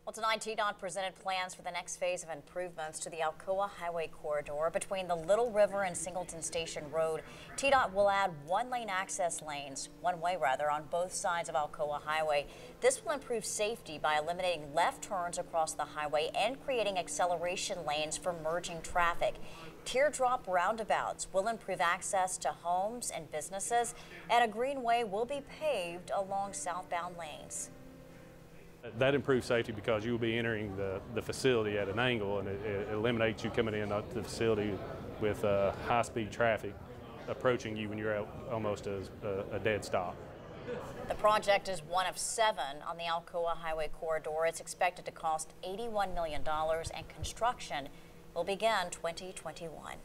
Well, tonight, TDOT presented plans for the next phase of improvements to the Alcoa Highway corridor between the Little River and Singleton Station Road. TDOT will add one-way access lanes, on both sides of Alcoa Highway. This will improve safety by eliminating left turns across the highway and creating acceleration lanes for merging traffic. Teardrop roundabouts will improve access to homes and businesses, and a greenway will be paved along southbound lanes. That improves safety because you will be entering the facility at an angle, and it eliminates you coming in to the facility with high-speed traffic approaching you when you're at almost a dead stop. The project is one of 7 on the Alcoa Highway corridor. It's expected to cost $81 million, and construction will begin 2021.